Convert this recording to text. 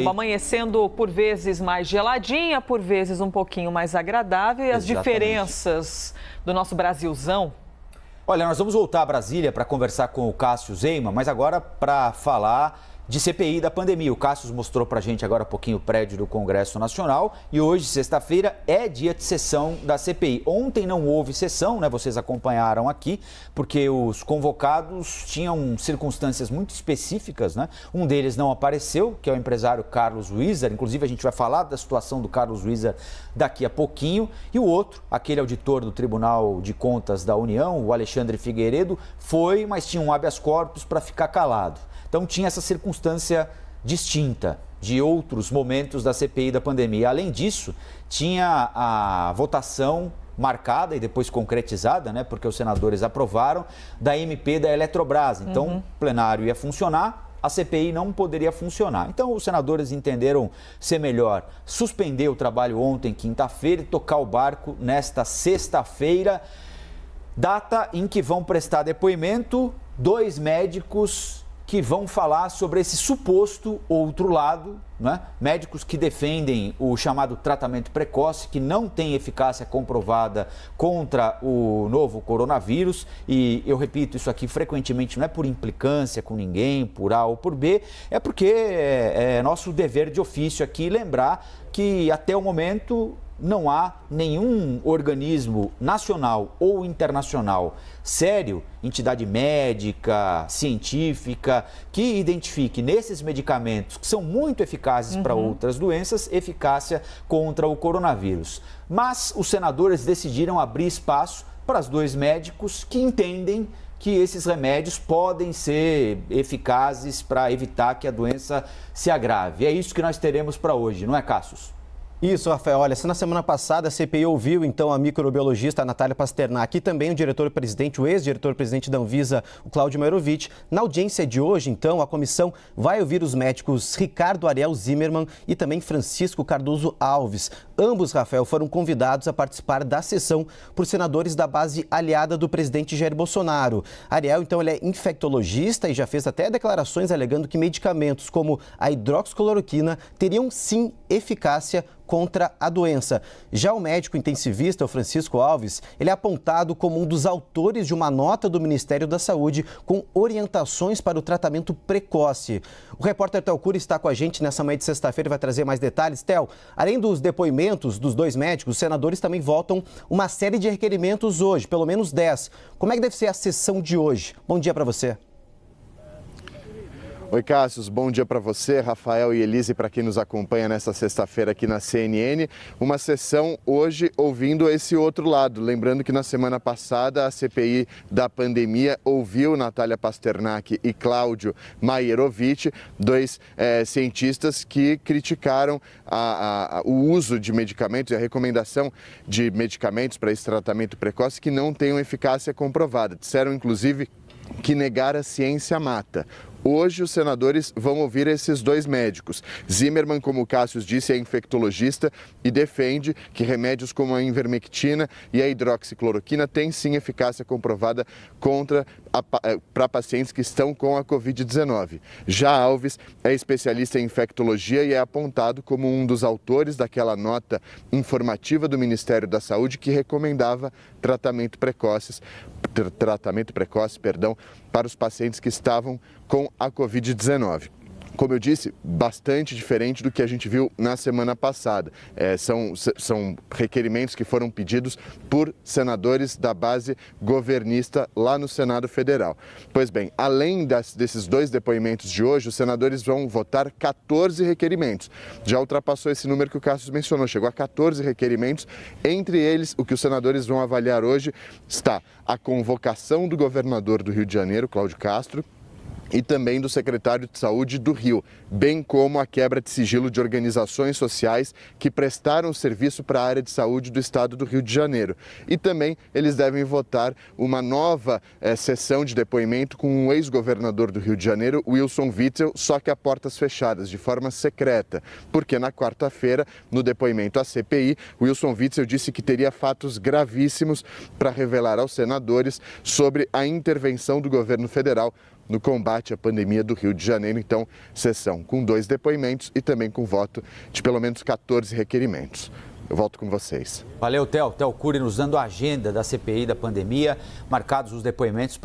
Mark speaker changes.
Speaker 1: Amanhecendo por vezes mais geladinha, por vezes um pouquinho mais agradável. E as diferenças do nosso Brasilzão?
Speaker 2: Olha, nós vamos voltar a Brasília para conversar com o Cássio Zeyma, mas agora para falar de CPI da pandemia. O Cássio mostrou para a gente agora há pouquinho o prédio do Congresso Nacional e hoje, sexta-feira, é dia de sessão da CPI. Ontem não houve sessão, né? Vocês acompanharam aqui, porque os convocados tinham circunstâncias muito específicas, né? Um deles não apareceu, que é o empresário Carlos Wizard. Inclusive, a gente vai falar da situação do Carlos Wizard daqui a pouquinho. E o outro, aquele auditor do Tribunal de Contas da União, o Alexandre Figueiredo, foi, mas tinha um habeas corpus para ficar calado. Então tinha essa circunstância distinta de outros momentos da CPI da pandemia. Além disso, tinha a votação marcada e depois concretizada, né, porque os senadores aprovaram, da MP da Eletrobras. Então, o plenário ia funcionar, a CPI não poderia funcionar. Então, os senadores entenderam ser melhor suspender o trabalho ontem, quinta-feira, e tocar o barco nesta sexta-feira, data em que vão prestar depoimento 2 médicos que vão falar sobre esse suposto outro lado, né? Médicos que defendem o chamado tratamento precoce, que não tem eficácia comprovada contra o novo coronavírus. E eu repito isso aqui frequentemente, não é por implicância com ninguém, por A ou por B, é porque é nosso dever de ofício aqui lembrar que até o momento não há nenhum organismo nacional ou internacional sério, entidade médica, científica, que identifique nesses medicamentos que são muito eficazes para outras doenças, eficácia contra o coronavírus. Mas os senadores decidiram abrir espaço para os 2 médicos que entendem que esses remédios podem ser eficazes para evitar que a doença se agrave. É isso que nós teremos para hoje, não é, Cássio?
Speaker 3: Isso, Rafael. Olha, se na semana passada a CPI ouviu, então, a microbiologista Natália Pasternak e também o diretor-presidente, o ex-diretor-presidente da Anvisa, o Cláudio Mairovich, na audiência de hoje, então, a comissão vai ouvir os médicos Ricardo Ariel Zimmermann e também Francisco Cardoso Alves. Ambos, Rafael, foram convidados a participar da sessão por senadores da base aliada do presidente Jair Bolsonaro. Ariel, então, ele é infectologista e já fez até declarações alegando que medicamentos como a hidroxicloroquina teriam, sim, eficácia contra a doença. Já o médico intensivista, o Francisco Alves, ele é apontado como um dos autores de uma nota do Ministério da Saúde com orientações para o tratamento precoce. O repórter Theo Cury está com a gente nessa manhã de sexta-feira e vai trazer mais detalhes. Theo, além dos depoimentos dos 2 médicos, os senadores também votam uma série de requerimentos hoje, pelo menos 10. Como é que deve ser a sessão de hoje? Bom dia para você.
Speaker 4: Oi, Cássio, bom dia para você, Rafael e Elise, para quem nos acompanha nesta sexta-feira aqui na CNN. Uma sessão hoje ouvindo esse outro lado. Lembrando que na semana passada a CPI da pandemia ouviu Natália Pasternak e Cláudio Mairovich, 2 cientistas que criticaram o uso de medicamentos e a recomendação de medicamentos para esse tratamento precoce que não tenham eficácia comprovada. Disseram, inclusive, que negar a ciência mata. Hoje, os senadores vão ouvir esses 2 médicos. Zimmermann, como o Cássio disse, é infectologista e defende que remédios como a ivermectina e a hidroxicloroquina têm sim eficácia comprovada para pacientes que estão com a Covid-19. Já Alves é especialista em infectologia e é apontado como um dos autores daquela nota informativa do Ministério da Saúde que recomendava tratamento precoce, para os pacientes que estavam com a Covid-19. Como eu disse, bastante diferente do que a gente viu na semana passada. São requerimentos que foram pedidos por senadores da base governista lá no Senado Federal. Pois bem, além desses 2 depoimentos de hoje, os senadores vão votar 14 requerimentos. Já ultrapassou esse número que o Cássio mencionou, chegou a 14 requerimentos. Entre eles, o que os senadores vão avaliar hoje está a convocação do governador do Rio de Janeiro, Cláudio Castro, e também do secretário de Saúde do Rio, bem como a quebra de sigilo de organizações sociais que prestaram serviço para a área de saúde do estado do Rio de Janeiro. E também eles devem votar uma nova sessão de depoimento com o ex-governador do Rio de Janeiro, Wilson Witzel, só que a portas fechadas, de forma secreta, porque na quarta-feira, no depoimento à CPI, Wilson Witzel disse que teria fatos gravíssimos para revelar aos senadores sobre a intervenção do governo federal no combate à pandemia do Rio de Janeiro. Então, sessão com 2 depoimentos e também com voto de pelo menos 14 requerimentos. Eu volto com vocês.
Speaker 2: Valeu, Theo. Theo Cury nos dando a agenda da CPI da pandemia, marcados os depoimentos para